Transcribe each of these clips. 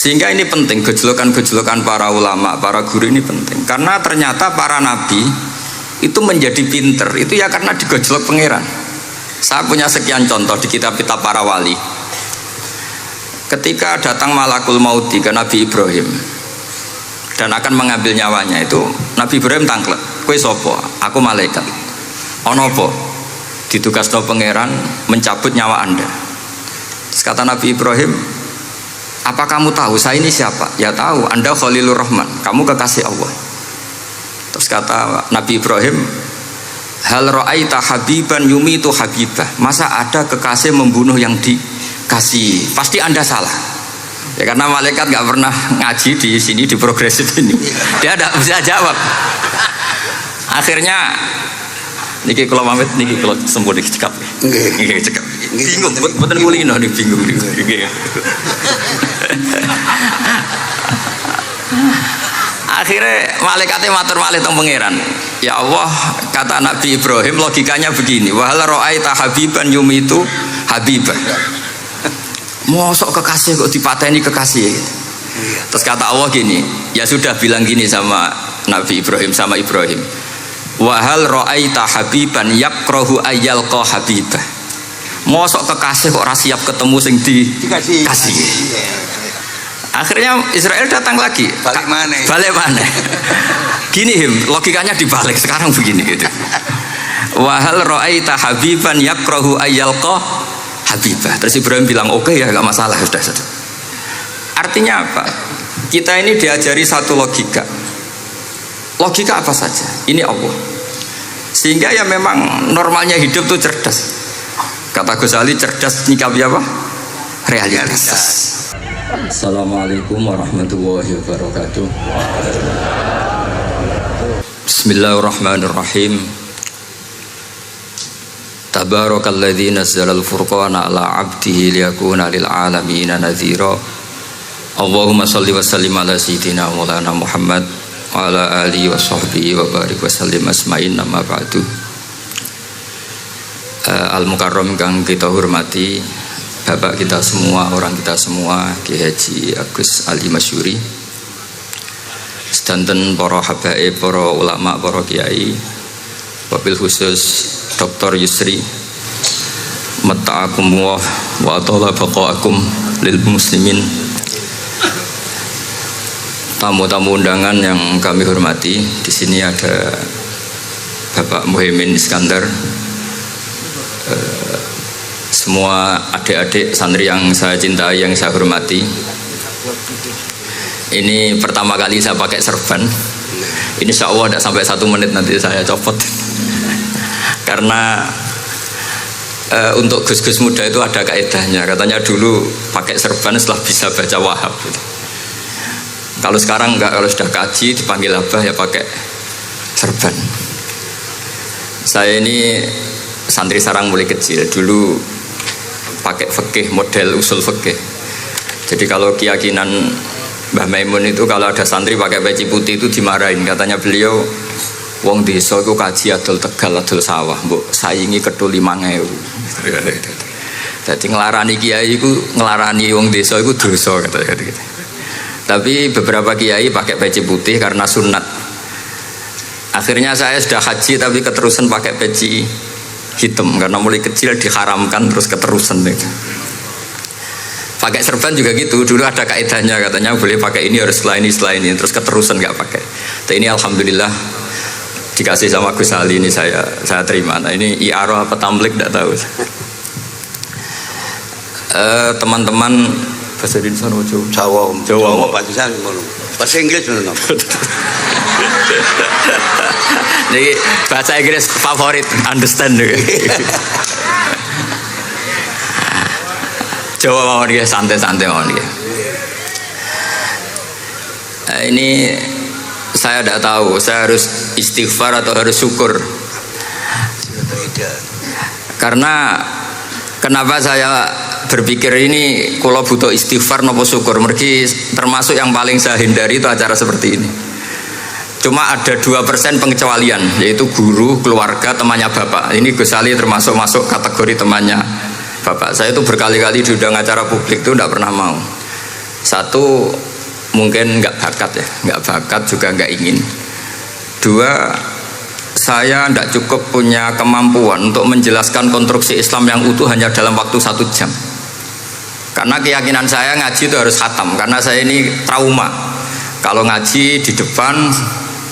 Sehingga ini penting, gejolokan-gejolokan para ulama, para guru ini penting. Karena ternyata para nabi itu menjadi pinter, itu ya karena digojlok pangeran. Saya punya sekian contoh di kitab-kitab para wali. Ketika datang malakul mauti ke Nabi Ibrahim dan akan mengambil nyawanya, itu Nabi Ibrahim tangklet, kowe sapa? Aku malaikat. Ono apa? Ditugasno pangeran mencabut nyawa Anda. Terus kata Nabi Ibrahim, apa kamu tahu saya ini siapa? Ya tahu, Anda Khalilur Rahman, kamu kekasih Allah. Terus kata Nabi Ibrahim, hal ra'aita habiban yumitu habibah, masa ada kekasih membunuh yang dikasih? Pasti Anda salah. Ya karena malaikat nggak pernah ngaji di sini, di progresif ini, dia tidak bisa jawab. Akhirnya niki kalau pamit, niki kalau sembuh niki cekap, niki cekap. Bingung, betul kulino nih bingung nih. Akhirnya malaikatnya matur malih teng pangeran. Ya Allah, kata Nabi Ibrahim logikanya begini, wahal ra'aita habiban yumitu habibah. Mosok kekasih kok dipateni kekasih. Terus kata Allah gini, ya sudah bilang gini sama Nabi Ibrahim, sama Ibrahim. Wahal ra'aita habiban yakrahu ayyalqa habibah. Mosok kekasih kok ora siap ketemu sing dikasih. Akhirnya Israel datang lagi. Balik mana? Gini logikanya dibalik sekarang begini gitu. Wahal ra'aita habiban yakrahu ayyalqa habibah. Terus Ibrahim bilang oke ya, gak masalah, sudah. Artinya apa? Kita ini diajari satu logika. Logika apa saja? Ini Allah. Sehingga ya memang normalnya hidup tuh cerdas. Kata Ghazali, cerdas nyikapi apa? Realitas. Assalamualaikum warahmatullahi wabarakatuh. Bismillahirrahmanirrahim. Tabarakalladzi nazzala al-furqana ala 'abdihi liyakuna lil 'alamin nadhira. Allahumma shalli wa sallim ala sayyidina Maulana Muhammad wa ala alihi wa sahbihi wa barik wa sallim asma'in amma ba'du. Al-Mukarram kang kita hormati, Bapak kita semua, orang kita semua, Kiai Haji Agus Ali Masyuri, sedanten para habaib, para ulama, para kiai, wabil khusus Dr. Yusri, mata'akumullah wa atala baqa'akum lil muslimin. Tamu-tamu undangan yang kami hormati, di sini ada Bapak Muhaimin Iskandar, semua adik-adik santri yang saya cintai, yang saya hormati. Ini pertama kali saya pakai serban. Insya Allah tidak sampai 1 menit nanti saya copot. Karena untuk gus-gus muda itu ada kaedahnya. Katanya dulu pakai serban setelah bisa baca Wahab. Kalau sekarang enggak, kalau sudah kaji dipanggil abah ya pakai serban. Saya ini santri sarang mulai kecil, dulu pakai fikih, model usul fikih. Jadi kalau keyakinan Mbah Maimun itu kalau ada santri pakai peci putih itu dimarahin. Katanya beliau, wong desa itu kaji adol Tegal, adol sawah, mbok saingi ketul 5.000. Jadi ngelarani kiai itu, ngelarani wong desa itu dosa katanya gitu. Tapi beberapa kiai pakai peci putih karena sunat. Akhirnya saya sudah haji tapi keterusan pakai peci hitam karena mulai kecil diharamkan terus keterusan itu. Pakai serban juga gitu, dulu ada kaidahnya katanya boleh pakai ini harus setelah ini terus keterusan nggak pakai. Tapi ini alhamdulillah dikasih sama Gus Ali, ini saya terima. Nah ini IARO apa tamblik tidak tahu. Teman-teman bahasa Indonesia Jawa bahasa Inggris jadi bahasa Inggris favorit, understand juga. Jawa mawon dia santai-santai mawon dia. Ini saya tidak tahu, saya harus istighfar atau harus syukur. Karena kenapa saya berpikir ini kalau butuh istighfar nopo syukur, mergi termasuk yang paling saya hindari itu acara seperti ini. Cuma ada 2% pengecualian, yaitu guru, keluarga, temannya bapak. Ini Gus Ali termasuk masuk kategori temannya bapak. Saya itu berkali-kali diundang acara publik itu tidak pernah mau. Satu, mungkin nggak bakat ya, nggak bakat juga nggak ingin. Dua, saya tidak cukup punya kemampuan untuk menjelaskan konstruksi Islam yang utuh hanya dalam waktu 1 jam. Karena keyakinan saya ngaji itu harus khatam, karena saya ini trauma. Kalau ngaji di depan,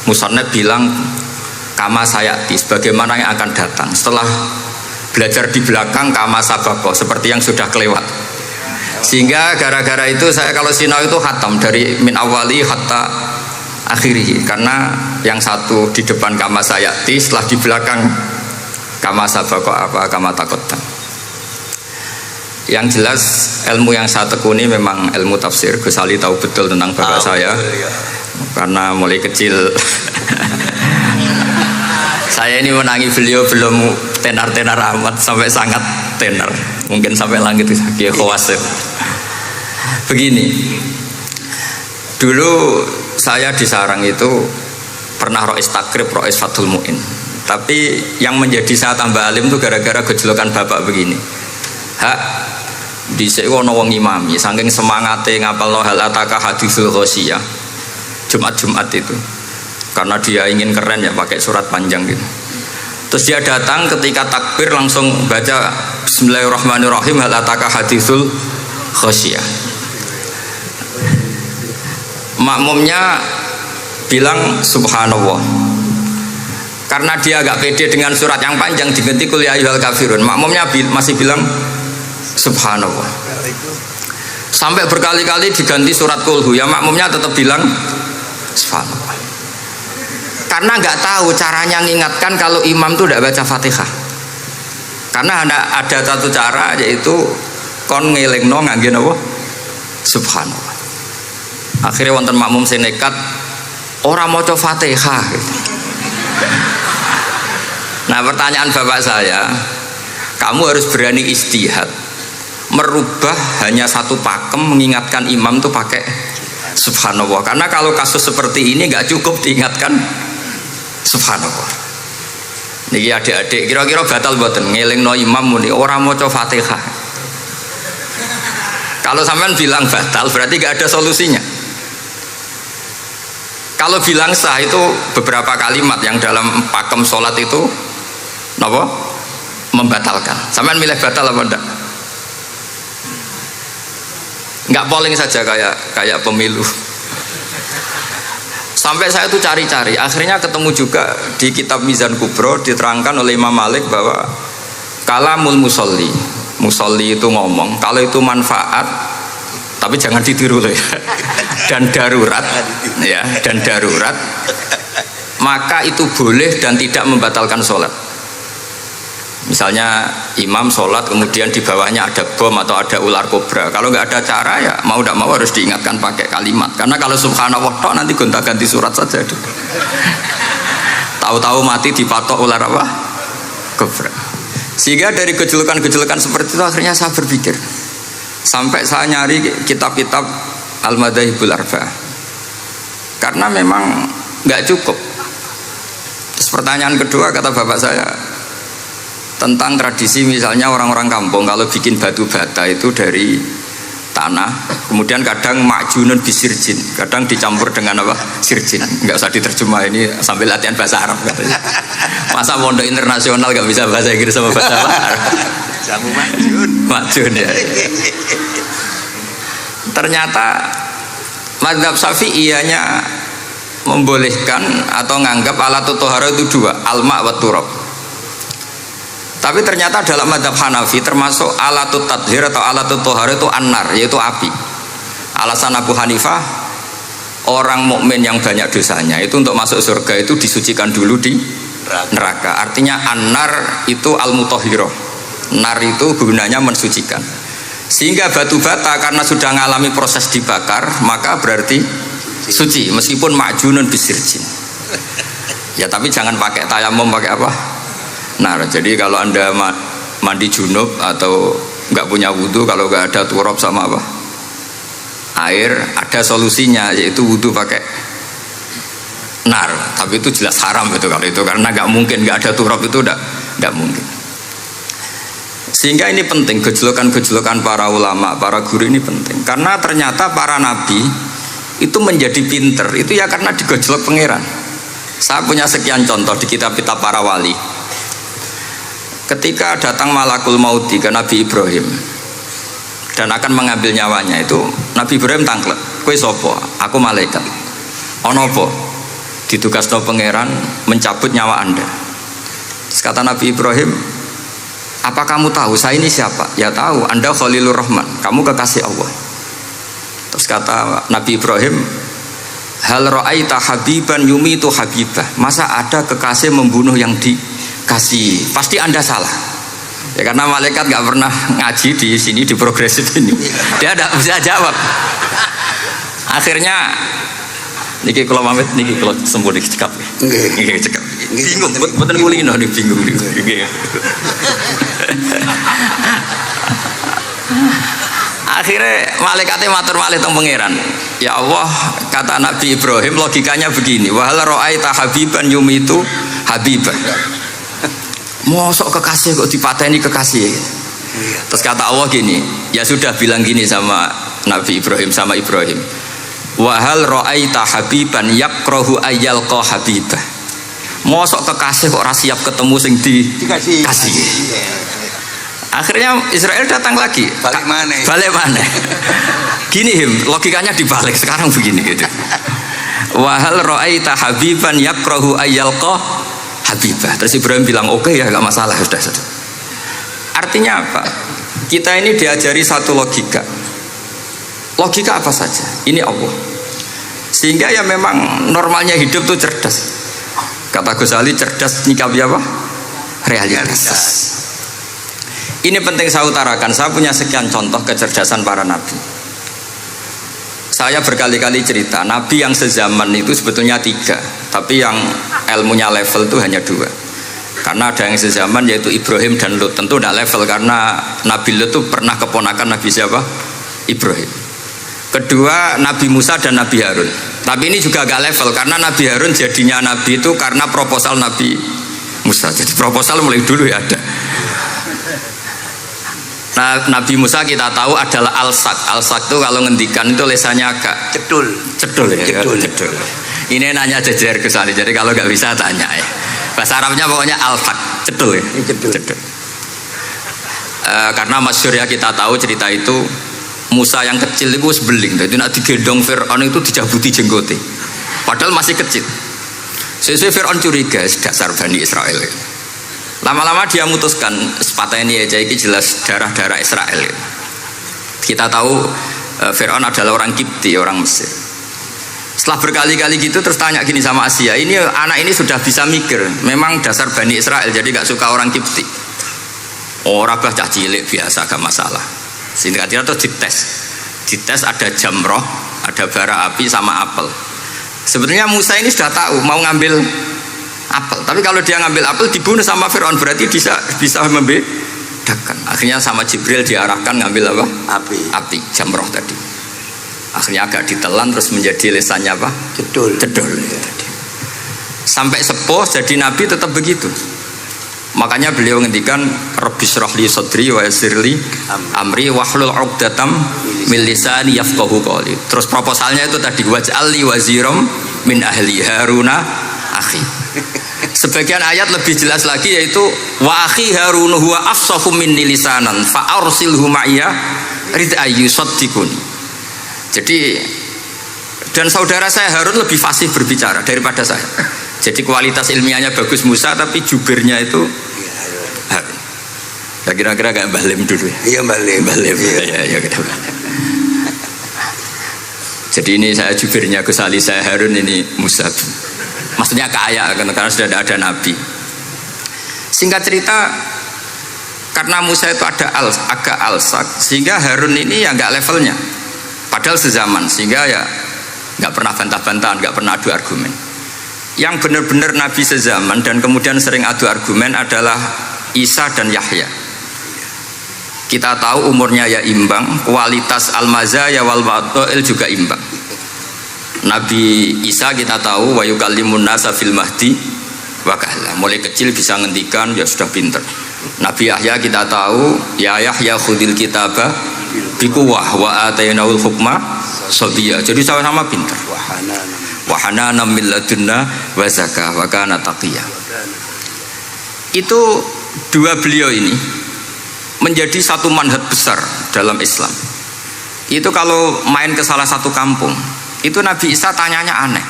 musannaf bilang kama sayati, sebagaimana yang akan datang. Setelah belajar di belakang kama sabako, seperti yang sudah kelewat. Sehingga gara-gara itu saya kalau sinau itu khatam dari min awali hatta akhiri, karena yang satu di depan kama sayati, setelah di belakang kama sabako apa kama takotan. Yang jelas ilmu yang saya tekuni memang ilmu tafsir. Gus Ali tahu betul tentang bapak saya, karena mulai kecil saya ini menangi beliau belum tenar-tenar amat, sampai sangat tenar, mungkin sampai langit kayak khawas. Begini, dulu saya di Sarang itu pernah rois takrib, rois Fathul Mu'in. Tapi yang menjadi saya tambah alim itu gara-gara gejolokan bapak begini. Hak dhisik ana wong imami saking semangate ngapalno hal ataka hadisul ghosiyah Jumat-Jumat itu, karena dia ingin keren ya pakai surat panjang gitu. Terus dia datang ketika takbir langsung baca Bismillahirrahmanirrahim hal ataka hadisul ghosiyah. Makmumnya bilang subhanallah, karena dia agak pede dengan surat yang panjang diganti kul ya ayyuhal kafirun. Makmumnya masih bilang subhanallah. Sampai berkali-kali diganti surat kulhu, ya makmumnya tetap bilang subhanallah. Karena nggak tahu caranya mengingatkan kalau imam itu tidak baca Fatihah. Karena ada satu cara, yaitu kon ngelingno ngangge napa subhanallah. Akhirnya wonten makmum sing nekat ora maca Fatihah gitu. Nah, pertanyaan bapak saya, kamu harus berani ijtihad merubah hanya satu pakem mengingatkan imam tuh pakai subhanallah. Karena kalau kasus seperti ini nggak cukup diingatkan subhanallah. Niki adik-adik kira-kira batal mboten ngelingno imam muni ora maca Fatihah. Kalau sampean bilang batal berarti nggak ada solusinya. Kalau bilang sah itu beberapa kalimat yang dalam pakem sholat itu napa membatalkan. Sampean milih batal apa enggak? Enggak polling saja kayak pemilu. Sampai saya itu cari-cari, akhirnya ketemu juga di kitab Mizan Kubro diterangkan oleh Imam Malik bahwa kalamul musolli, musolli itu ngomong kalau itu manfaat, tapi jangan ditiru loh ya. Dan darurat ya, dan darurat maka itu boleh dan tidak membatalkan sholat. Misalnya imam sholat kemudian di bawahnya ada bom atau ada ular kobra, kalau nggak ada cara ya mau tidak mau harus diingatkan pakai kalimat. Karena kalau subhanallah tok nanti gonta-ganti surat saja. Tahu-tahu mati dipatok ular apa? Kobra. Sehingga dari gejolokan-gejolokan seperti itu akhirnya saya berpikir, sampai saya nyari kitab-kitab Al-Madahibul Arba'ah, karena memang nggak cukup. Terus pertanyaan kedua kata bapak saya tentang tradisi, misalnya orang-orang kampung kalau bikin batu bata itu dari tanah, kemudian kadang makjunun bisirjin, kadang dicampur dengan apa? Sirjin. Nggak usah diterjemah, ini sambil latihan bahasa Arab katanya. Masa pondok internasional nggak bisa bahasa Inggris sama bahasa Arab? Jamu makjun. Makjun ya. Ternyata mazhab Syafi'iyahnya membolehkan atau nganggap alatut thaharah itu dua, alma wa turab. Tapi ternyata dalam mazhab Hanafi termasuk alatut tathhir atau alatut thaharah itu annar, yaitu api. Alasan Abu Hanifah, orang mukmin yang banyak dosanya itu untuk masuk surga itu disucikan dulu di neraka. Artinya annar itu al-mutahhirah. Nar itu gunanya mensucikan. Sehingga batu bata karena sudah mengalami proses dibakar maka berarti suci meskipun makjunun bisirjin. Ya tapi jangan pakai tayamum, pakai apa? Nah, jadi kalau anda mandi junub atau nggak punya wudhu, kalau nggak ada turab sama apa? Air, ada solusinya yaitu wudhu pakai nar. Tapi itu jelas haram itu kalau itu, karena nggak mungkin nggak ada turab, itu nggak mungkin. Sehingga ini penting, gejolokan-gejolokan para ulama, para guru ini penting. Karena ternyata para nabi itu menjadi pinter, itu ya karena digojlok pangeran. Saya punya sekian contoh di kitab-kitab para wali. Ketika datang malakul mauti ke Nabi Ibrahim dan akan mengambil nyawanya, itu Nabi Ibrahim tangklet, kowe sapa? Aku malaikat. Ono apa? Ditugasno pangeran mencabut nyawa Anda. Terus kata Nabi Ibrahim, apa kamu tahu saya ini siapa? Ya tahu, Anda Khalilur Rahman, kamu kekasih Allah. Terus kata Nabi Ibrahim, hal ra'aita habiban yumitu habibah, masa ada kekasih membunuh yang dikasih? Pasti Anda salah. Ya karena malaikat nggak pernah ngaji di sini, di progresif ini, dia tidak bisa jawab. Akhirnya niki kalau pamit, niki kalau sembuh niki cekap, niki cekap. Bingung, betul kulino nih bingung nih. Akhirnya malaikatnya matur malih teng pangeran. Ya Allah, kata Nabi Ibrahim logikanya begini, wa hal ra'aita habiban yumitu habibah. Mosok kekasih kok dipateni kekasih. Terus kata Allah gini, ya sudah bilang gini sama Nabi Ibrahim, sama Ibrahim. Wa hal ra'aita habiban yakrahu ayyalqa habibah. Mosok kekasih kok ora siap ketemu sing dikasih. Akhirnya Israel datang lagi, balik mana? Gini logikanya dibalik sekarang begini gitu. Wahal ra'aita habiban yakrahu ayyalqa habibah. Terus Ibrahim bilang oke ya, gak masalah, sudah. Artinya apa? Kita ini diajari satu logika. Logika apa saja? Ini Allah. Sehingga ya memang normalnya hidup tuh cerdas. Kata Ghazali, cerdas nyikapi apa? Realitas. Ini penting saya utarakan. Saya punya sekian contoh kecerdasan para nabi. Saya berkali-kali cerita, nabi yang sezaman itu sebetulnya 3, tapi yang ilmunya level itu hanya 2. Karena ada yang sezaman yaitu Ibrahim dan Lut. Tentu tidak level karena Nabi Lut itu pernah keponakan Nabi siapa? Ibrahim. Kedua Nabi Musa dan Nabi Harun. Tapi ini juga agak level karena Nabi Harun jadinya Nabi itu karena proposal Nabi Musa. Jadi proposal mulai dulu ya ada. Nah, Nabi Musa kita tahu adalah al-sak. Al-sak itu kalau ngendikan itu lesannya agak cedul ya. Cedul. Ini nanya jejer ke sana. Jadi kalau nggak bisa tanya ya. Bahasa Arabnya pokoknya al-sak, cedul ya. Cedul. Karena masyhur ya kita tahu cerita itu Musa yang kecil itu sebeling. Jadi nak digendong Fir'aun itu dijabuti jenggote. Padahal masih kecil. Sesuai Fir'aun curiga dasar Bani Israel. Lama-lama dia memutuskan sepatah ini aja ini jelas darah-darah Israel. Kita tahu Fir'aun adalah orang Kipti, orang Mesir. Setelah berkali-kali gitu terus tanya gini sama Asia, ini anak ini sudah bisa mikir, memang dasar Bani Israel jadi gak suka orang Kipti. Orang bah cah cilik biasa gak masalah. Singkatnya terus dites ada jamroh, ada bara api sama apel. Sebetulnya Musa ini sudah tahu mau ngambil apel, tapi kalau dia ngambil apel dibunuh sama Fir'aun berarti bisa membedakan. Akhirnya sama Jibril diarahkan ngambil apa? Api jamroh tadi. Akhirnya agak ditelan terus menjadi lesannya apa? Cedul ya, tadi. Sampai sepuh jadi nabi tetap begitu. Makanya beliau ngendikan Rabbis shrahli sadri wa yassirli amri wahlul 'uqdatam min lisani yafqahu qawli. Terus proposalnya itu tadi waj'alli waziram min ahli Haruna akhi. Sebagian ayat lebih jelas lagi yaitu wa akhi Harun huwa afsahu minni lisanan fa arsilhu ma'iyya rid ayyusaddiquni. Jadi dan saudara saya Harun lebih fasih berbicara daripada saya. Jadi kualitas ilmiahnya bagus Musa tapi jubirnya itu Harun. Ya kira-kira kayak Mbah Lim dulu ya. Iya Mbah Lim. Ya. Jadi ini saya jubirnya Gus Ali, saya Harun, ini Musa. Maksudnya kaya karena sudah ada nabi. Singkat cerita karena Musa itu agak alsak sehingga Harun ini ya nggak levelnya. Padahal sezaman sehingga ya nggak pernah bantah-bantahan, nggak pernah adu argumen. Yang benar-benar nabi sezaman dan kemudian sering adu argumen adalah Isa dan Yahya. Kita tahu umurnya ya imbang, kualitas al-mazaya wal wadail juga imbang. Nabi Isa kita tahu wa yukallimun nasa fil mahdi wa kahla. Mulai kecil bisa ngendikan ya sudah pinter. Nabi Yahya kita tahu, ya Yahya khudil kitabah biquwah wa atainaul hukma sabiyya. Jadi sama-sama pintar. Wa hananan min ladunna wa zakah wa kana taqiyya. Itu dua beliau ini menjadi satu manhaj besar dalam Islam. Itu kalau main ke salah satu kampung, itu Nabi Isa tanyanya aneh.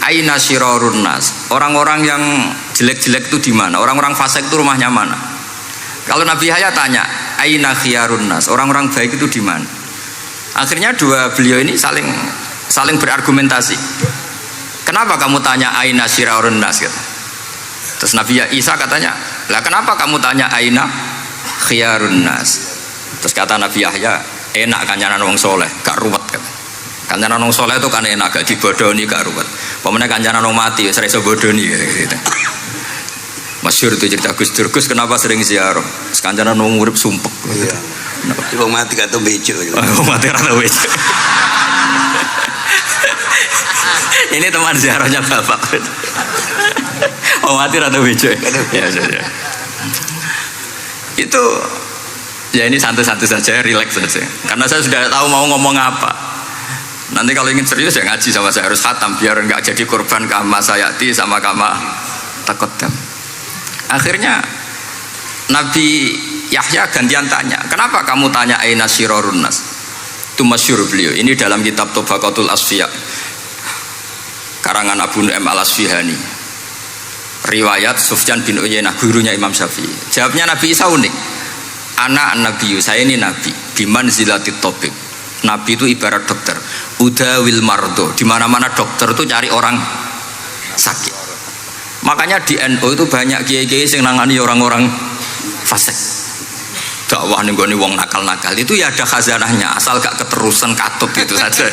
Aina syirarun nas? Orang-orang yang jelek-jelek itu di mana? Orang-orang fasik itu rumahnya mana? Kalau Nabi Yahya tanya, aina khiyarun nas? Orang-orang baik itu di mana? Akhirnya dua beliau ini saling berargumentasi. Kenapa kamu tanya aina syirarun nas? Gitu. Terus Nabi Isa katanya, lah kenapa kamu tanya aina khiyarun nas? Terus kata Nabi Yahya, enak kancanan wong soleh, gak ruwet kan. Kancanan wong soleh itu kan enak, gak dibodoni, gak ruwet. Pemenang kancanan wong mati, sering bodoni gitu. Masyhur itu cerita Gus Dur, Gus kenapa sering ziarah? Kancanan wong urip sumpek. Iya. Wong mati gak tau bejo. Wong mati ra tau bejo. Ini teman ziarahnya Bapak. Wong mati ra tau bejo. Ya. Itu ya ini santai-santai saja, rileks saja. Karena saya sudah tahu mau ngomong apa. Nanti kalau ingin serius ya ngaji sama saya, harus khatam biar enggak jadi korban kama sayati sama kama takoddam. Akhirnya Nabi Yahya gantian tanya, kenapa kamu tanya aina syirarun nas? Itu masyhur beliau. Ini dalam kitab Tabaqatul Asfiya karangan Abu Nu'aim Al-Asfihani. Riwayat Sufyan bin Uyainah, gurunya Imam Syafi'i. Jawabnya Nabi Isa unik. Anak nabiyu, saya ini nabi. Biman zilatit tobib. Nabi itu ibarat dokter. Udawil mardo. Di mana-mana dokter itu cari orang sakit. Makanya di NU itu banyak kiai-kiai yang nangani orang-orang fasik. Dakwah nih gue wong nakal-nakal itu ya ada khazanahnya, asal gak keterusan katut gitu saja.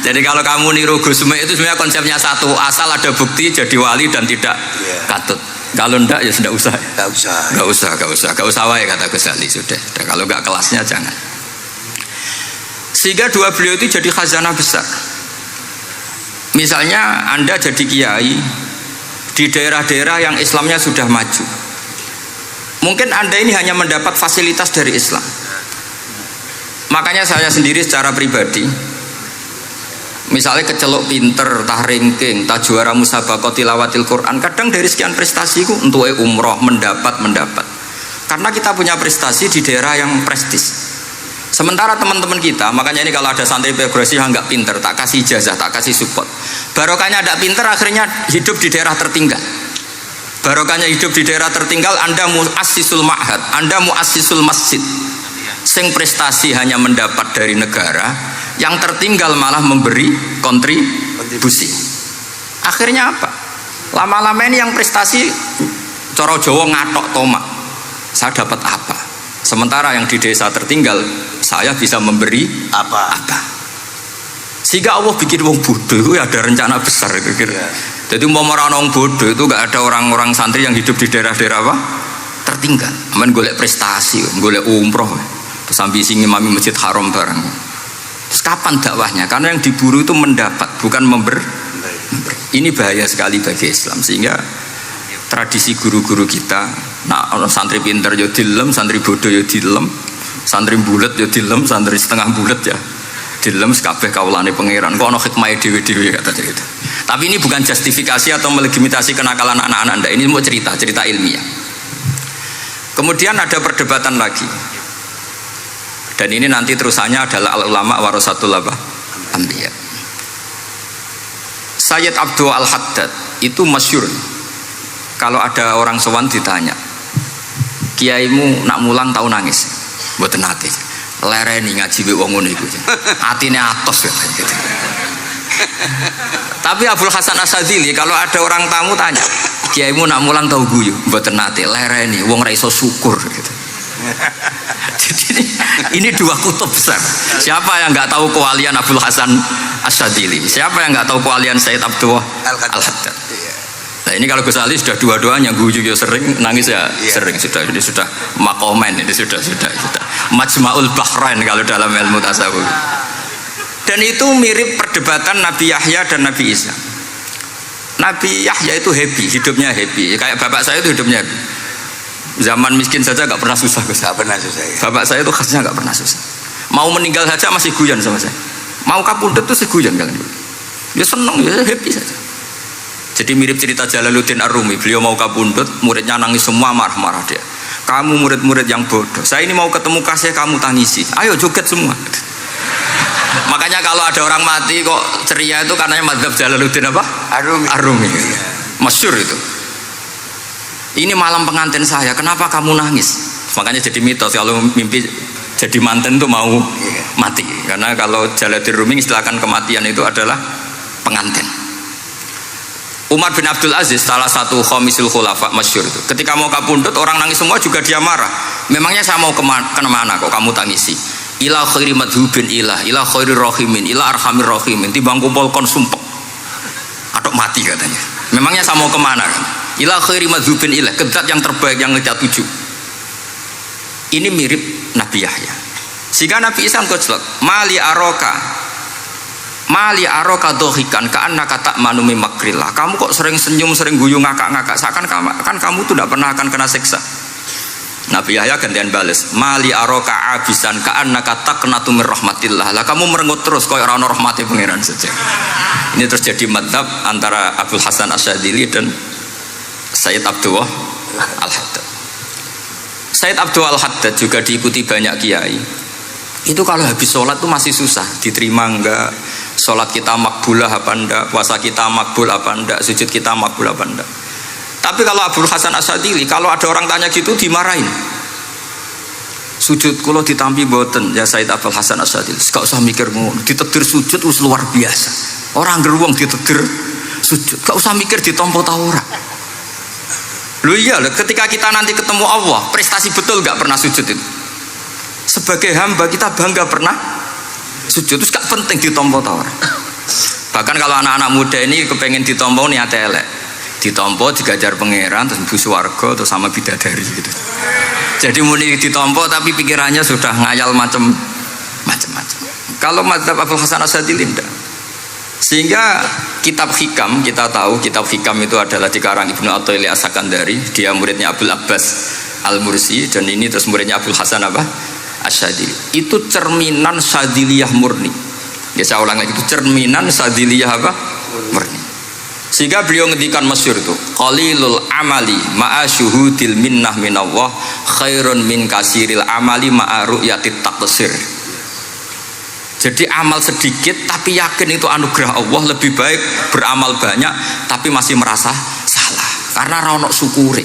Jadi kalau kamu niru Gusme itu sebenarnya konsepnya satu, asal ada bukti jadi wali dan tidak katut. Kalau ndak ya sudah usah. Gak usah wae kata Gus Ali sudah. Kalau gak kelasnya jangan. Sehingga dua beliau itu jadi khazanah besar. Misalnya Anda jadi kiai di daerah-daerah yang Islamnya sudah maju. Mungkin Anda ini hanya mendapat fasilitas dari Islam. Makanya saya sendiri secara pribadi, misalnya kecelok pinter, tah ranking, tah juara musabaqah tilawatil Quran, kadang dari sekian prestasiku untuk umroh mendapat. Karena kita punya prestasi di daerah yang prestis. Sementara teman-teman kita, makanya ini kalau ada santri progresif yang nggak pinter, tak kasih ijazah, tak kasih support. Barokahnya tidak pinter, akhirnya hidup di daerah tertinggal. Barokahnya hidup di daerah tertinggal, Anda muassisul ma'had, Anda muassisul masjid. Sing prestasi hanya mendapat dari negara, yang tertinggal malah memberi kontribusi. Akhirnya apa? Lama-lama ini yang prestasi coro Jawa ngatok tomak. Saya dapat apa? Sementara yang di desa tertinggal, saya bisa memberi apa? Sehingga Allah bikin wong bodoh itu ada rencana besar kira-kira. Jadi mau orang bodoh itu gak ada orang-orang santri yang hidup di daerah-daerah apa? Tertinggal. Aman golek prestasi, golek umroh. Terus ambisi ngimami Masjid Haram bareng. Terus kapan dakwahnya? Karena yang diburu itu mendapat, bukan memberi. Ini bahaya sekali bagi Islam. Sehingga tradisi guru-guru kita, nah santri pinter ya dilem, santri bodoh ya dilem, santri bulet ya dilem, santri setengah bulet ya dilem, sekabeh kaulane pangeran. Kok ana hikmah dhewe-dhewe kata gitu. Tapi ini bukan justifikasi atau melegitimasi kenakalan anak-anak Anda. Ini mau cerita ilmiah. Kemudian ada perdebatan lagi. Dan ini nanti terusannya adalah ulama warasatul anbiya. Sayyid Abdul Al-Haddad itu masyhur. Kalau ada orang sowan ditanya, kiaimu nak mulang tau nangis? Mboten nate. Lereni ngaji wek wong ngono iku. Atine atos gitu. Tapi Abdul Hasan Asyadzili kalau ada orang tamu tanya, kiaimu nak mulang tau guyu? Mboten nate. Lereni wong ra iso syukur gitu. Jadi ini dua kutub besar. Siapa yang nggak tahu kewalian Abdul Hasan Asyadzili? Siapa yang nggak tahu kewalian Sayyid Abdul Al-Haddad? Nah ini kalau Gus Ali sudah dua-duanya, guyu ya sering, nangis ya sering, sudah ini sudah makomen, ini sudah Majma'ul Bahrain kalau dalam ilmu tasawuf. Dan itu mirip perdebatan Nabi Yahya dan Nabi Isa. Nabi Yahya itu happy, hidupnya happy, kayak bapak saya itu hidupnya happy. Zaman miskin saja nggak pernah susah Gus. Nggak pernah susah ya. Bapak saya itu khasnya nggak pernah susah. Mau meninggal saja masih guyon sama saya. Mau kapundhut tuh seguyon kan. Ya seneng, ya happy saja. Jadi mirip cerita Jalaluddin Ar-Rumi. Beliau mau kapundhut, muridnya nangis semua, marah-marah dia. Kamu murid-murid yang bodoh. Saya ini mau ketemu kasih kamu tangisi. Ayo joget semua. Makanya kalau ada orang mati kok ceria itu karena mazhab Jalaluddin apa? Ar-Rumi. Masyhur itu. Ini malam pengantin saya, kenapa kamu nangis? Makanya jadi mitos kalau mimpi jadi manten tuh mau mati. Karena kalau Jalaluddin Rumi istilahkan kematian itu adalah pengantin. Umar bin Abdul Aziz, salah satu khomisul khulafa masyhur itu. Ketika mau kapundhut orang nangis semua juga dia marah. Memangnya saya mau kemana kok kamu tangisi? Ila khairi madhubin ila khairi rahimin ila arhamir rahimin. Timbang kumpul kon sumpek. Aduk mati katanya. Memangnya saya mau kemana kan? Ila khairi madhubin ila, ke zat yang terbaik yang kita tuju. Ini mirip Nabi Yahya. Sehingga Nabi Isa ngejlok, mali aroka dohikan ka'annaka ta'manu min makrillah. Kamu kok sering senyum, sering guyu, ngakak-ngakak, seakan kan kamu tuh tidak pernah akan kena siksa. Nabi Yahya gantian bales, mali aroka abisan ka'annaka taqnatu min rahmatillah. Lah kamu merengut terus koyo ora ono rahmate pangeran saja. Ini terus jadi madzhab antara Abdul Hasan Asyadzili dan Sayyid Abdullah Al-Haddad. Sayyid Abdullah Al-Haddad juga diikuti banyak kiai. Itu kalau habis sholat tuh masih susah diterima enggak, sholat kita makbulah apa enggak, puasa kita makbul apa enggak, sujud kita makbul apa enggak. Tapi kalau Abdul Hasan Asyadzili, kalau ada orang tanya gitu dimarahin. Sujud kalau ditampi boten ya Sayyid Abdul Hasan Asyadzili, gak usah mikir ngono, ditedir sujud wis luar biasa. Orang geruang ditedir sujud, gak usah mikir ditompo ta ora. Loh iya, ketika kita nanti ketemu Allah, prestasi betul gak pernah sujud itu. Sebagai hamba kita bangga pernah sujud, terus gak penting ditompo ta ora. Bahkan kalau anak-anak muda ini kepengen ditompo niat elek, ditompo digajar pangeran terus mlebu swarga terus sama bidadari gitu. Jadi muni ditompo tapi pikirannya sudah ngayal macam-macam. Kalau mazhab Abdul Hasan Asyadzili enggak. Sehingga kitab hikam, kita tahu kitab hikam itu adalah dikarang Ibnu Athaillah As-Sakandari, dia muridnya Abdul Abbas Al-Mursi, dan ini terus muridnya Abdul Hasan apa? Asyadzili. Itu cerminan Syadziliyah murni. Ya saya ulang lagi, itu cerminan Syadziliyah apa? Murni. Sehingga beliau ngendikan masyhur itu, qalilul amali ma'a syuhudil minnah minallah khairun min kasiril amali ma'a ru'yatit taqsir. Jadi amal sedikit tapi yakin itu anugerah Allah, lebih baik beramal banyak tapi masih merasa salah karena ra ono syukure.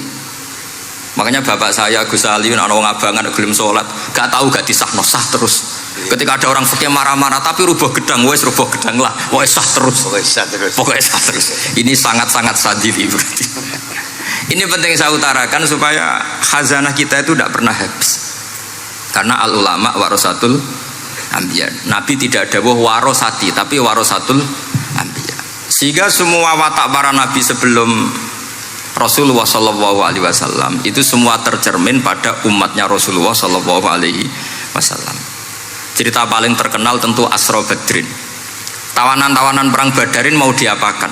Makanya bapak saya Gus Ali ana wong abangan gelem salat, gak tahu gak disahno sah terus. Ketika ada orang fakir marah-marah tapi rubuh gedang, wes rubuh gedang lah, wes sah terus. Pokoknya sah terus. Ini sangat-sangat sadili berarti. Ini penting saya utarakan supaya khazanah kita itu tidak pernah habis. Karena al ulama warasatul anbiya. Nabi tidak ada warosati tapi warasatul anbiya. Sehingga semua watak para nabi sebelum Rasulullah Shallallahu Alaihi Wasallam itu semua tercermin pada umatnya Rasulullah Shallallahu Alaihi Wasallam. Cerita paling terkenal tentu Asra Badrin. Tawanan-tawanan perang Badarin mau diapakan?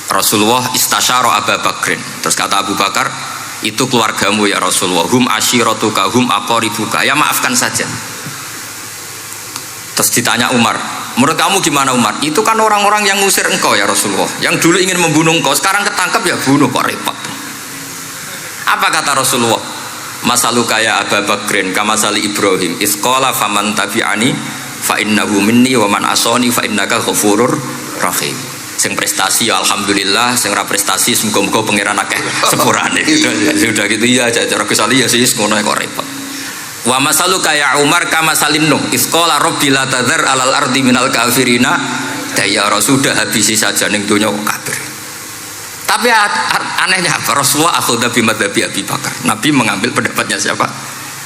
Rasulullah istasyara Abu Bakrin. Terus kata Abu Bakar, itu keluargamu ya Rasulullah. Hum asyiratuka, hum aqaribuka. Ya maafkan saja. Terus ditanya Umar, menurut kamu gimana Umar? Itu kan orang-orang yang ngusir engkau ya Rasulullah, yang dulu ingin membunuh engkau, sekarang ketangkap ya bunuh, kok repot. Apa kata Rasulullah? Masaluka ya Abu Bakrin kamasali Ibrahim isqala faman tabi'ani fa innahu minni wa man asani fa innaka ghafurur rahim. Sing prestasi ya alhamdulillah, sing ra prestasi semoga-moga pangeran akeh sepurane. Sudah gitu ya cara Gus Ali ya sih ngono kok repot. Wa masaluka ya Umar kamasalin Nuh isqala rabbi la tadzar alal ardi minal kafirina dayara. Sudah habisi saja ning donya kafir. Tapi anehnya apa? Rasulullah akhudha bimadhabi Abi Bakar. Nabi mengambil pendapatnya siapa?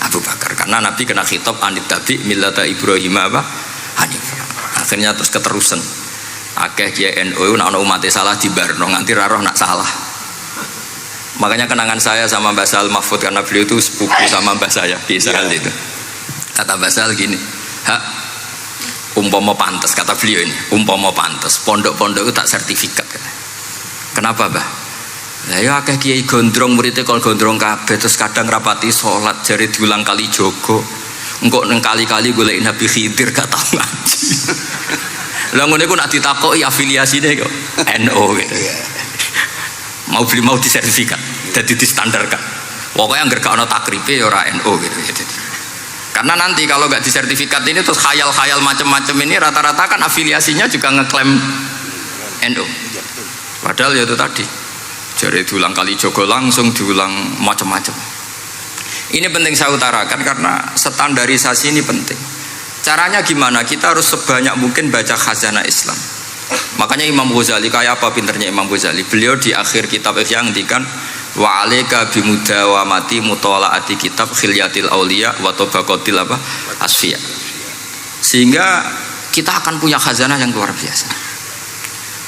Abu Bakar. Karena Nabi kena khitab anit tabi millata Ibrahim apa? Hanifah. Akhirnya terus keterusan. Akeh kiai NU nek ana umat salah dibarno nganti ra roh nak salah. Makanya kenangan saya sama Mbah Sal Mahfud karena beliau itu sepupu sama Mbah saya biasa itu. Kata Mbah Sal gini, "Hak umpama pantes," kata beliau ini, "umpama pantes pondok-pondok itu tak sertifikat." Kenapa, Bah? Lah ya akeh kiai gondrong muridé kon gondrong kabeh terus kadang rapati salat jare diulang kali jogo. Engko neng kali-kali golek Nabi Khidir gak tau ngaji. Lah ngene ku nak ditakoki afiliasine kok NU gitu. Mau disertifikat, jadi distandarkan. Pokoknya anggar gak ono takribe ya ora NU gitu. Karena nanti kalau nggak disertifikat ini terus khayal-khayal macam-macam ini rata-rata kan afiliasinya juga ngeklaim NU. Padahal ya itu tadi. Jadi diulang kali jogo langsung diulang macam-macam. Ini penting saya utarakan karena standarisasi ini penting. Caranya gimana? Kita harus sebanyak mungkin baca khazanah Islam. Makanya Imam Ghazali, kayak apa pinternya Imam Ghazali? Beliau di akhir kitab Ihya ngendikan wa alaika bimudawamati mutalaati kitab khilyatil auliya wa tabaqatil asfiya. Sehingga kita akan punya khazanah yang luar biasa.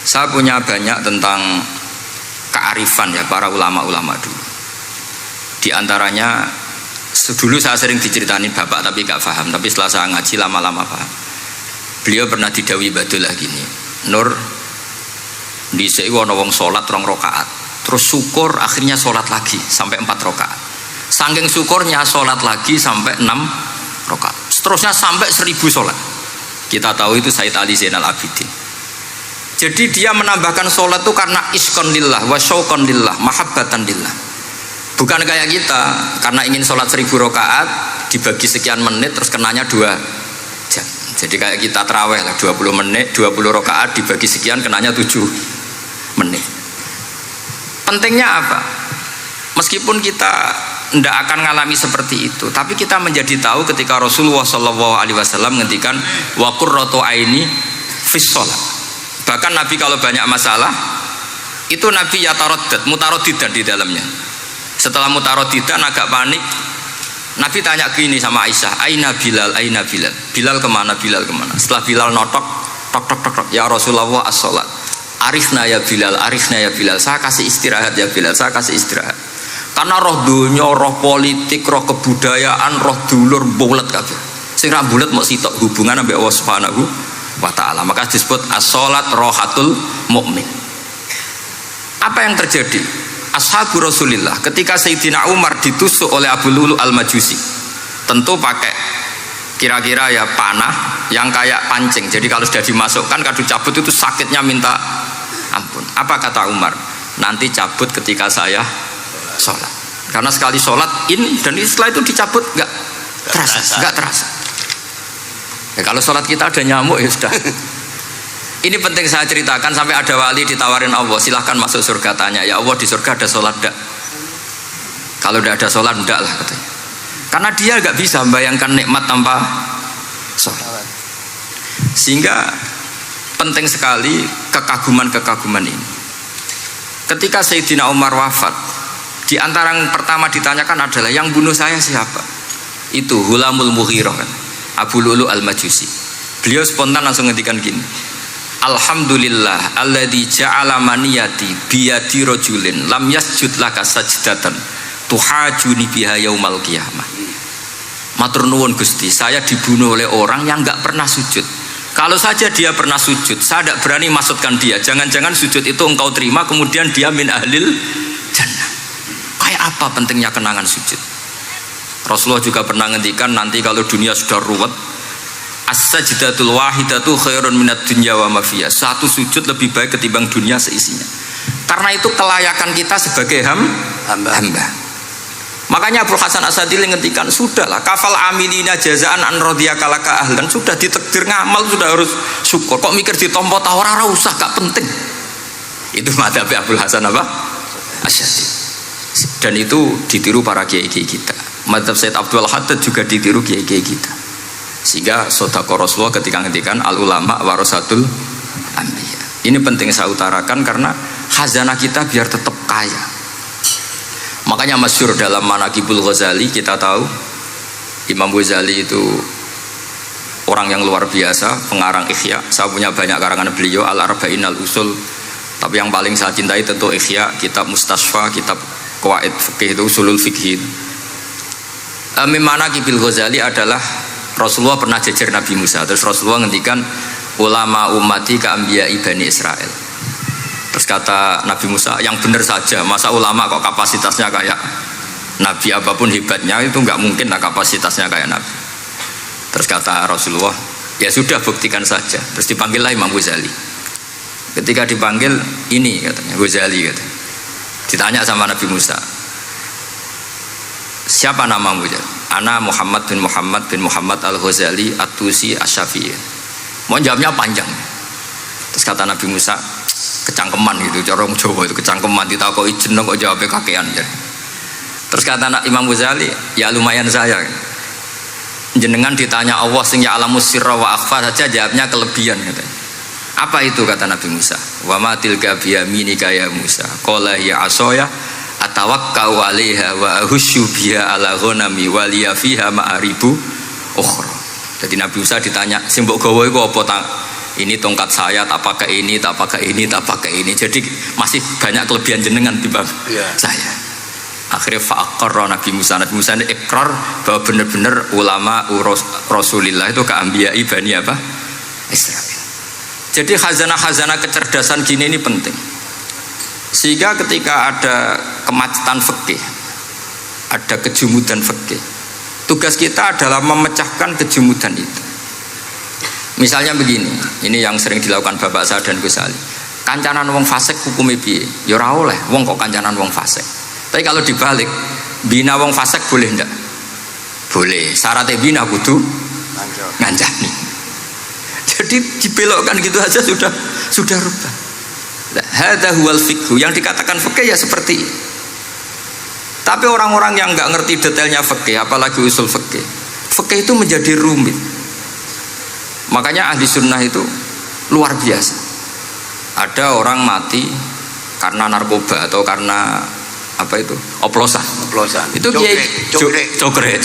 Saya punya banyak tentang kearifan ya para ulama-ulama dulu. Di antaranya dulu saya sering diceritain bapak tapi gak paham, tapi setelah saya ngaji lama-lama paham. Beliau pernah didhawuhi Badulah gini, Nur dhisik ana wong salat 2 rakaat, terus syukur akhirnya salat lagi sampai 4 rakaat. Saking syukurnya salat lagi sampai 6 rakaat. Seterusnya sampai 1000 salat. Kita tahu itu Sayyid Ali Zainal Abidin. Jadi dia menambahkan salat itu karena iskon lillah wa syauqan lillah, mahabbatan lillah. Bukan kayak kita karena ingin sholat 1000 rakaat dibagi sekian menit terus kenanya 2 jam. Jadi kayak kita terawih lah 20 menit 20 rakaat dibagi sekian kenanya 7 menit. Pentingnya apa? Meskipun kita tidak akan ngalami seperti itu, tapi kita menjadi tahu ketika Rasulullah SAW ngendikan wa qurratu aini fis shalah. Bahkan Nabi kalau banyak masalah itu Nabi yataradad, mutaraddidan di dalamnya. Setelah mutarodidan agak panik, Nabi tanya gini sama Aisyah, Aina Bilal, Aina Bilal, Bilal kemana, Bilal kemana? Setelah Bilal notok, tok tok tok tok, ya Rasulullah as-sholat, arifna ya Bilal, arifna ya Bilal, saya kasih istirahat ya Bilal, saya kasih istirahat. Karena roh dunya, roh politik, roh kebudayaan, roh dulur bulet kabeh. Sing ra bulet mok sitok hubungan ambek Allah Subhanahu wa taala. Maka disebut as-sholat rohatul mukmin. Apa yang terjadi? Ashabu Rasulillah ketika Sayyidina Umar ditusuk oleh Abu Lulu al-Majusi, tentu pakai kira-kira ya panah yang kayak pancing, jadi kalau sudah dimasukkan kadu cabut itu sakitnya minta ampun. Apa kata Umar? Nanti cabut ketika saya sholat, karena sekali sholat dan setelah itu dicabut nggak terasa. Ya, kalau sholat kita ada nyamuk ya sudah. Ini penting saya ceritakan, sampai ada wali ditawarin Allah, silahkan masuk surga, tanya ya Allah di surga ada sholat enggak? Kalau tidak ada sholat enggak lah katanya, karena dia nggak bisa membayangkan nikmat tanpa sholat. Sehingga penting sekali kekaguman ini. Ketika Sayyidina Umar wafat, di antara yang pertama ditanyakan adalah yang bunuh saya siapa? Itu Hulamul Mughirah, Abu Lulu al-Majusi. Beliau spontan langsung ngendikan gini, Alhamdulillah alladzi ja'ala maniyati biyadi rajulin lam yasjud laka sajdatan tuhajuni biha yaumal qiyamah. Matur nuwun Gusti, saya dibunuh oleh orang yang enggak pernah sujud. Kalau saja dia pernah sujud, saya tidak berani maksudkan dia. Jangan-jangan sujud itu engkau terima kemudian dia min ahlil jannah. Kayak apa pentingnya kenangan sujud? Rasulullah juga pernah ngendikan nanti kalau dunia sudah ruwet, as-sajdatul wahidatu khairun minad dunya wa ma fiha. Satu sujud lebih baik ketimbang dunia seisinya. Karena itu kelayakan kita sebagai hamba. Makanya Abu Hasan Asadili ngendikan, sudahlah kafal amilina jazaan an radhiyakalaka ahlan, sudah ditakdir ngamal sudah harus syukur. Kok mikir ditompo ta ora usah, gak penting. Itu madzhab Abu Hasan Asadili. Dan itu ditiru para kiai-kiai kita. Madzhab Said Abdul Haddad juga ditiru kiai-kiai kita. Sehingga sodako Rasulullah ketika ngendikan al ulama warasatul anbiya. Ini penting saya utarakan karena khazanah kita biar tetap kaya. Makanya masyhur dalam Manaqibul Ghazali kita tahu Imam Ghazali itu orang yang luar biasa, pengarang Ihya. Saya punya banyak karangan beliau, Al-Arba'in Al-Usul. Tapi yang paling saya cintai tentu Ihya, kitab Mustasfa, kitab Qawaid Fikih itu Usulul Fikih. Manaqibul Ghazali adalah Rasulullah pernah jejer Nabi Musa, terus Rasulullah ngendikan ulama ummati ka anbiya'i Bani Israel. Terus kata Nabi Musa, yang benar saja, masa ulama kok kapasitasnya kayak Nabi, apapun hebatnya itu nggak mungkin lah kapasitasnya kayak Nabi. Terus kata Rasulullah, ya sudah buktikan saja. Terus dipanggillah Imam Ghazali. Ketika dipanggil, ini katanya Ghazali katanya. Ditanya sama Nabi Musa, siapa namamu? Ana Muhammad bin Muhammad al-Ghazali at-Tusi asy-Syafi'i. Mau jawabnya panjang. Terus kata Nabi Musa, kecangkeman gitu, cara orang Jawa itu kecangkeman, ditakoki jeneng kok jawabnya kakean ya. Terus kata Imam Ghazali, ya lumayan saya. Jenengan ditanya Allah sing ya alamus sirra wa akhfa saja jawabnya kelebihan katanya. Apa itu kata Nabi Musa? Wa ma tilka biyaminika ya Musa. Qala ya asaya atawakkau 'alaiha wa ahusyu biha ala ghanami wa liya fiha ma'aribu ukhra. Jadi Nabi Musa ditanya, sing mbok gawa iku apa ta? Ini tongkat saya, tak pakai ini, tak pakai ini, tak pakai ini. Jadi masih banyak kelebihan jenengan timbang saya. Akhirnya fa'aqarra Nabi Musa ini ikrar bahwa benar-benar ulama Rasulillah itu keambiyai Bani apa? Israel. Jadi khazanah-khazanah kecerdasan gini ini penting. Sehingga ketika ada kemacetan fikih, ada kejumudan fikih, tugas kita adalah memecahkan kejumudan itu. Misalnya begini, ini yang sering dilakukan Bapak saya dan Gus Ali. Kancanan wong fasik hukumnya piye? Ya ora oleh, wong kok kancanan wong fasik. Tapi kalau dibalik, bina wong fasik boleh ndak? Boleh. Syaratnya bina kudu ngancani. Jadi dibelokkan gitu aja sudah rubah. Hadza huwal fiqh. Yang dikatakan fikih ya seperti ini. Tapi orang-orang yang nggak ngerti detailnya fikih, apalagi usul fikih, fikih itu menjadi rumit. Makanya ahli sunnah itu luar biasa. Ada orang mati karena narkoba atau karena apa itu oplosan. Itu kiai cokre.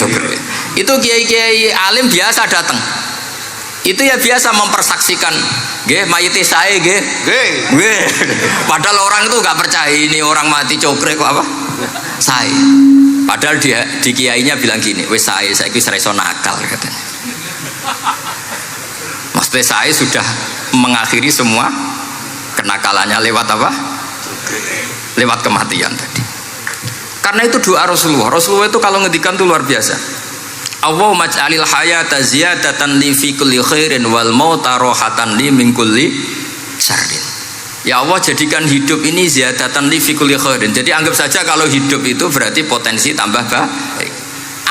Itu kiai alim biasa datang. Itu ya biasa mempersaksikan, nggih mayite sae nggih. Padahal orang itu nggak percaya ini orang mati cokre kok apa? Sae. Padahal dia di kiainya bilang gini, wis sae saiki wis iso nakal katanya. Maksudnya saya sudah mengakhiri semua kenakalannya lewat apa? Lewat kematian tadi. Karena itu doa Rasulullah. Rasulullah itu kalau ngedikan itu luar biasa. Allahumma ij'alil hayata ziyadatan li fi kulli khairin wal mauta rohatan li min kulli syarrin. Ya Allah, jadikan hidup ini ziyadatan li fi kulli khairin. Jadi anggap saja kalau hidup itu berarti potensi tambah baik.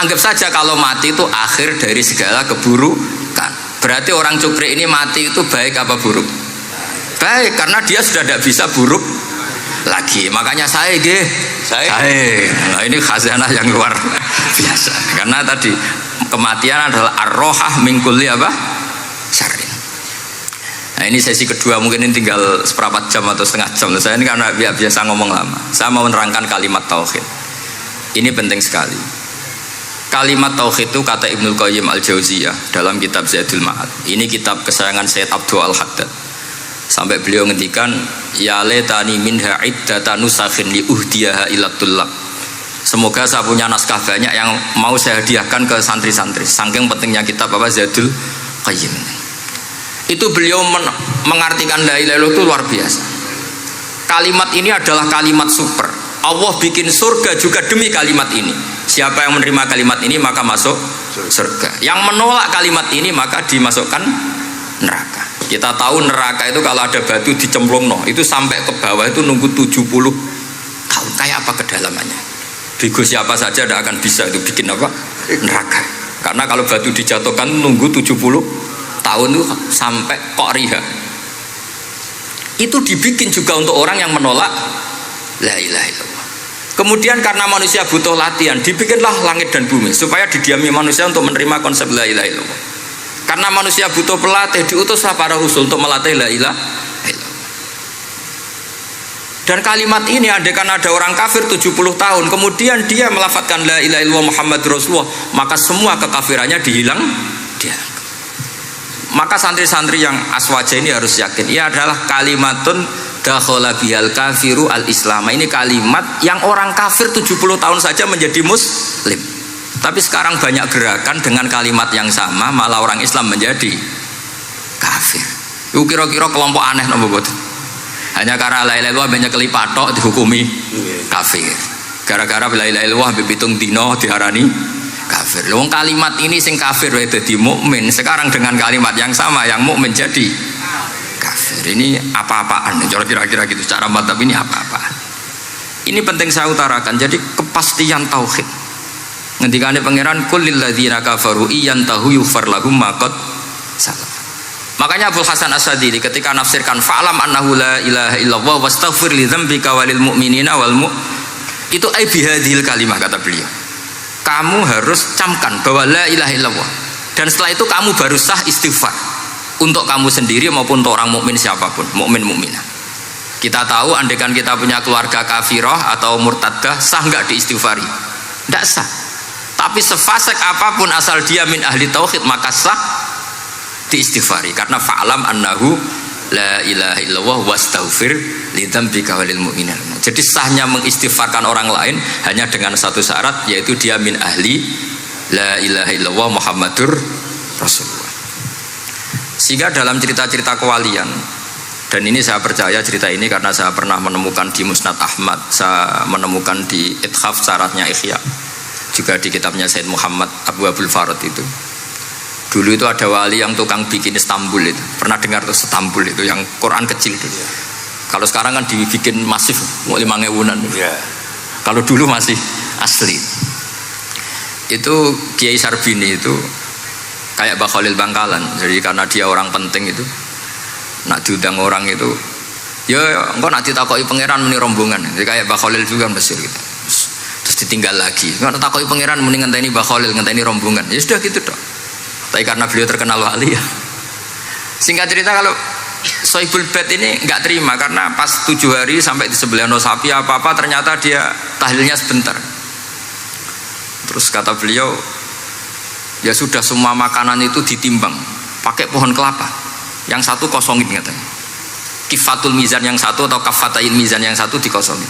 Anggap saja kalau mati itu akhir dari segala keburukan. Berarti orang cukri ini mati itu baik apa buruk? Baik, karena dia sudah tidak bisa buruk lagi. Makanya saya. Nah ini khazanah yang luar biasa. Karena tadi kematian adalah ar-rohah min kulli apa? Syarrin. Nah ini sesi kedua, mungkin ini tinggal seperempat jam atau setengah jam. Saya ini karena biasa ngomong lama. Saya mau menerangkan kalimat tauhid. Ini penting sekali. Kalimat tauhid itu kata Ibnul Qayyim al-Jauziyah dalam kitab Zadul Ma'ad. Ini kitab kesayangan Sayyid Abdul Al-Haddad. Sampai beliau ngendikan, ya letani minha iddata nusakhin li uhdiyaha ila tullab. Semoga saya punya naskah banyak yang mau saya hadiahkan ke santri-santri. Saking pentingnya kitab apa Zadul Qayyim. Itu beliau mengartikan la ilaha illallah itu luar biasa. Kalimat ini adalah kalimat super. Allah bikin surga juga demi kalimat ini. Siapa yang menerima kalimat ini maka masuk surga. Yang menolak kalimat ini maka dimasukkan neraka. Kita tahu neraka itu kalau ada batu dicemplung itu sampai ke bawah itu nunggu 70 tahun. Kayak apa kedalamannya? Bigo siapa saja tidak akan bisa itu bikin apa? Neraka. Karena kalau batu dijatuhkan nunggu 70 tahun itu sampai qariha. Itu dibikin juga untuk orang yang menolak la ilaha illallah. Kemudian karena manusia butuh latihan, dibikinlah langit dan bumi supaya didiami manusia untuk menerima konsep la ilaha illallah. Karena manusia butuh pelatih, diutuslah para rasul untuk melatih la ilaha illallah. Dan kalimat ini andaikan ada orang kafir 70 tahun, kemudian dia melafadzkan la ilaha illallah Muhammad Rasulullah, maka semua kekafirannya dihilang dia. Maka santri-santri yang aswaja ini harus yakin, ia adalah kalimatun dakhala bihal kafiru al-islam. Ini kalimat yang orang kafir 70 tahun saja menjadi muslim. Tapi sekarang banyak gerakan dengan kalimat yang sama malah orang Islam menjadi kafir. Itu kira-kira kelompok aneh napa mboten? Hanya karena la ilaha illallah banyak kelipatok dihukumi kafir. Gara-gara la ilaha illallah pitung dino diarani kafir. Wong kalimat ini sing kafir wae dadi mukmin. Sekarang dengan kalimat yang sama yang mukmin jadi kafir. Ini apa-apaan? Kira-kira gitu cara madzhab ini apa-apaan. Ini penting saya utarakan. Jadi kepastian tauhid. Ngendikane pangeran kul lil ladzina kafaru iyantahu yughfar lahum ma qad salaf. Makanya Abdul Hasan As-Sadili ketika nafsirkan fa'lam annahu la ilaha illallah wastaghfir li dzambika walil mu'minina wal itu ai bihadhil kalimah kata beliau. Kamu harus camkan bahwa la ilaha illallah dan setelah itu kamu baru sah istighfar untuk kamu sendiri maupun untuk orang mukmin siapapun, mukmin mukminah. Kita tahu andaikan kita punya keluarga kafirah atau murtadah sah enggak diistighfari? Enggak sah. Tapi sefasik apapun asal dia min ahli tauhid maka sah diistighfari karena fa'lam annahu la ilaha illallah wastaghfir lidzambika walil mu'minin. Jadi sahnya mengistighfarkan orang lain hanya dengan satu syarat yaitu dia min ahli la ilaha illallah Muhammadur Rasulullah. Sehingga dalam cerita-cerita kewalian, dan ini saya percaya cerita ini karena saya pernah menemukan di Musnad Ahmad, saya menemukan di Ithaf syaratnya Ihya, juga di kitabnya Said Muhammad Abu Abdul Farad itu. Dulu itu ada wali yang tukang bikin Istanbul itu. Pernah dengar tuh Istanbul itu yang Quran kecil itu. Kalau sekarang kan dibikin masif, mau 5.000-an. Kalau dulu masih asli. Itu Kiai Sarbini itu kayak Mbah Khalil Bangkalan. Jadi karena dia orang penting itu, nak diundang orang itu, ya engkau nak ditakoki pangeran muni rombongan. Jadi kayak Mbah Khalil juga Mesir gitu. Terus ditinggal lagi. Engkau takoki pangeran muni ngenteni Mbah Khalil, ngenteni rombongan. Ya sudah gitu dong. Tapi karena beliau terkenal wali ya. Singkat cerita kalau Sohibul Bait ini nggak terima karena pas 7 hari sampai di sebelah sapi apa-apa ternyata dia tahlilnya sebentar. Terus kata beliau, ya sudah semua makanan itu ditimbang pakai pohon kelapa. Yang satu kosongin katanya. Kifatul mizan yang satu atau kafatain mizan yang satu dikosongin.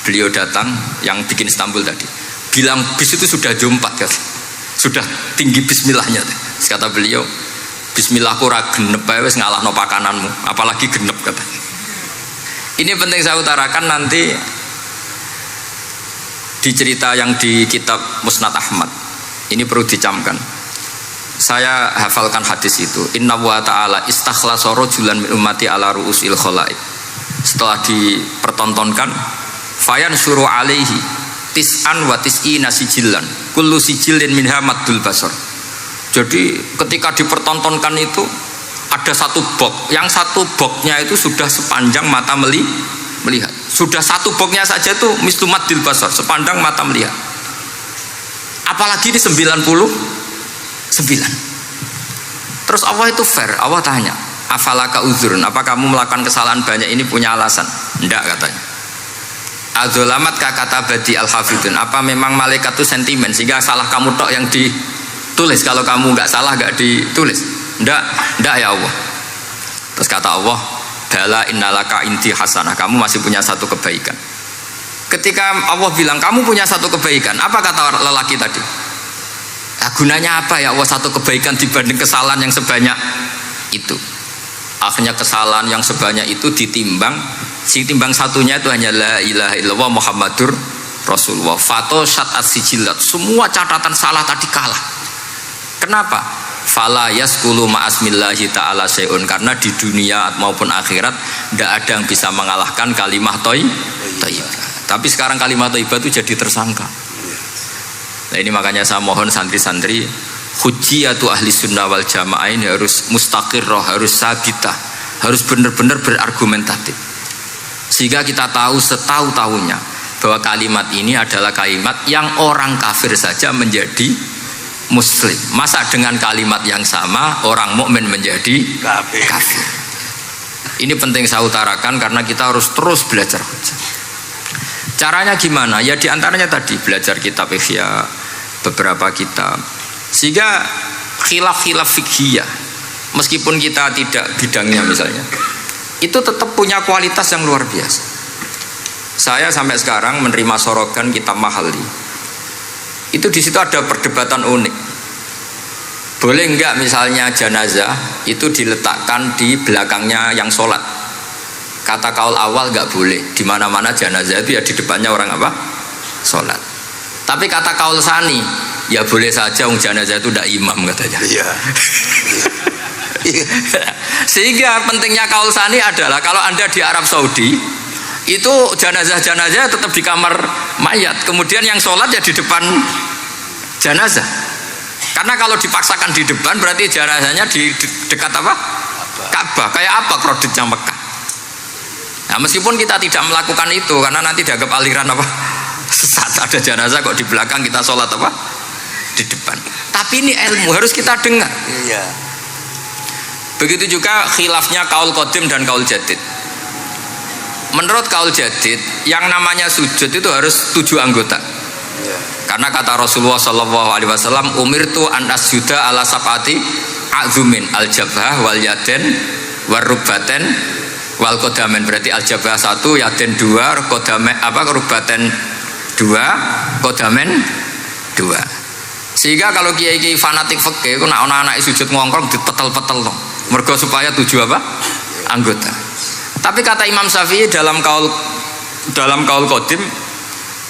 Beliau datang yang bikin Istanbul tadi. Bilang bis itu sudah jam 4 kan. Sudah tinggi bismillahnya. Terus kata beliau, bismillahku ra genep ae wis ngalahno pakananmu, apalagi genep kata. Ini penting saya utarakan nanti di cerita yang di kitab Musnad Ahmad. Ini perlu dicamkan. Saya hafalkan hadis itu. Inna wa ta'ala istakhlasa rajulan min ummati ala ru'usil khalaik. Setelah dipertontonkan, fayan syuru alaihi tis'an wa tis'ina sijillan kullu sijillin minha maddul basar. Jadi ketika dipertontonkan itu ada satu box, yang satu boxnya itu sudah sepanjang mata melihat. Sudah satu boxnya saja itu mislu maddil basar, sepandang mata melihat. Apalagi di 99. Terus Allah itu fair, Allah tanya, afalaka uzrun, apa kamu melakukan kesalahan banyak ini punya alasan? Enggak katanya. Adzolamat kata badi al-hafidun, apa memang malaikat itu sentimen sehingga salah kamu tok yang ditulis, kalau kamu nggak salah nggak ditulis? Enggak ya Allah. Terus kata Allah, bala innalaka inti hasanah, kamu masih punya satu kebaikan. Ketika Allah bilang kamu punya satu kebaikan, apa kata lelaki tadi? Nah, gunanya apa ya Allah satu kebaikan dibanding kesalahan yang sebanyak itu? Akhirnya kesalahan yang sebanyak itu ditimbang, si timbang satunya itu hanya la ilaha illallah Muhammadur Rasulullah. Fato syat as-sijilat, semua catatan salah tadi kalah. Kenapa? Fala yaskulu ma'asmillahi ta'ala syai'un, karena di dunia maupun akhirat tidak ada yang bisa mengalahkan kalimah thayyibah. Tapi sekarang kalimah thayyibah itu jadi tersangka. Nah ini makanya saya mohon santri-santri, hujjiyatu ahli sunnah wal jamaah ini harus mustaqirrah, harus sabitah, harus benar-benar berargumentatif, sehingga kita tahu setahu-tahunya bahwa kalimat ini adalah kalimat yang orang kafir saja menjadi muslim. Masa dengan kalimat yang sama orang mukmin menjadi kafir? Ini penting saya utarakan karena kita harus terus belajar hujjah. Caranya gimana? Ya diantaranya tadi belajar kitab Ihya, beberapa kitab, sehingga khilaf-khilaf fikhiyah meskipun kita tidak bidangnya misalnya, itu tetap punya kualitas yang luar biasa. Saya sampai sekarang menerima sorogan kitab Mahalli, itu di situ ada perdebatan unik. Boleh enggak misalnya jenazah itu diletakkan di belakangnya yang sholat? kata kaul awal nggak boleh. Di mana-mana jenazah itu ya di depannya orang apa? Sholat. Tapi kata kaul sani, ya boleh saja jenazah itu tidak imam katanya. Iya. Sehingga pentingnya kaul sani adalah kalau Anda di Arab Saudi itu jenazah-jenazah tetap di kamar mayat, kemudian yang sholat ya di depan jenazah. Karena kalau dipaksakan di depan berarti jenazahnya di dekat apa? Ka'bah. Kayak apa kreditnya Mekah. Nah, meskipun kita tidak melakukan itu karena nanti dianggap aliran apa? Sesat. Ada jenazah kok di belakang kita sholat apa? Di depan. Tapi ini ilmu harus kita dengar. Iya. Begitu juga khilafnya kaul qadim dan kaul jadid. Menurut kaul jadid yang namanya sujud itu harus 7 anggota. Iya. Karena kata Rasulullah SAW, umirtu an asjuda ala sab'ati azumin al jabhah wal yaden wal rubaten wal kodamen. Berarti al jabhah 1, yaden 2, kodamen apa rubaten 2, kodamen 2. Sehingga kalau kiai-kiai fanatik fikih itu nak anak-anak sujud ngongkrong dipetel-petel dong. Mergo supaya 7 apa? Anggota. Tapi kata Imam Syafi'i dalam kaul qadim,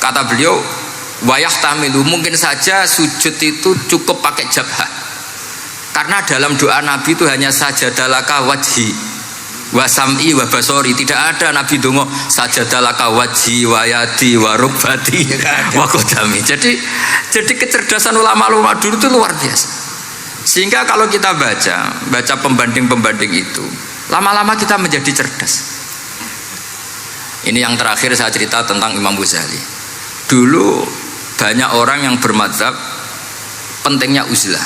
kata beliau wayah tamilu, mungkin saja sujud itu cukup pakai jabhah. Karena dalam doa Nabi itu hanya sajadalaka wajhi wa sam'i wa basori. Tidak ada Nabi dongo sajadalaka wajhi wa yadi wa rubbati wa qadami. Jadi kecerdasan ulama-ulama dulu itu luar biasa. Sehingga kalau kita baca pembanding-pembanding itu, lama-lama kita menjadi cerdas. Ini yang terakhir saya cerita tentang Imam Ghazali. Dulu banyak orang yang bermadzhab pentingnya uzlah,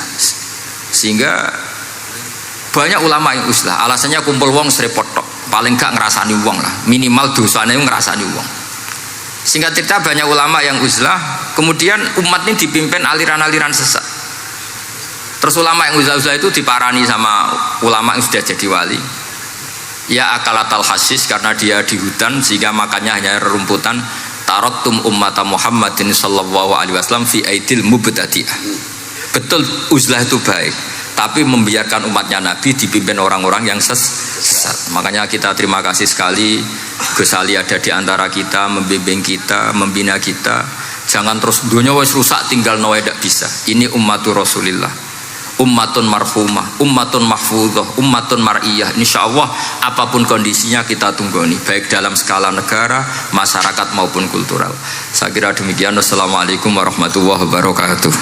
sehingga banyak ulama yang uzlah. Alasannya kumpul wong serepot tok, paling gak ngerasani wong lah, minimal dosanya ngerasani wong. Singkat cerita banyak ulama yang uzlah, kemudian umat ini dipimpin aliran-aliran sesat. Terus ulama yang uzlah-uzlah itu diparani sama ulama yang sudah jadi wali. Ya akalatal hasis, karena dia di hutan sehingga makannya hanya rerumputan. Tarattum ummata Muhammadin sallallahu alaihi wasallam fi aidil mubtadi'ah. Betul uzlah itu baik, tapi membiarkan umatnya Nabi dipimpin orang-orang yang sesat. Makanya kita terima kasih sekali Gus Ali ada di antara kita, membimbing kita, membina kita. Jangan terus dunia wis rusak tinggal nawa tidak bisa. Ini ummatur Rasulillah, ummatun marhumah, ummatun mahfudhah, ummatun mar'iyah. Insyaallah apapun kondisinya kita tunggoni, baik dalam skala negara, masyarakat maupun kultural. Saya kira demikian. Wassalamualaikum warahmatullahi wabarakatuh.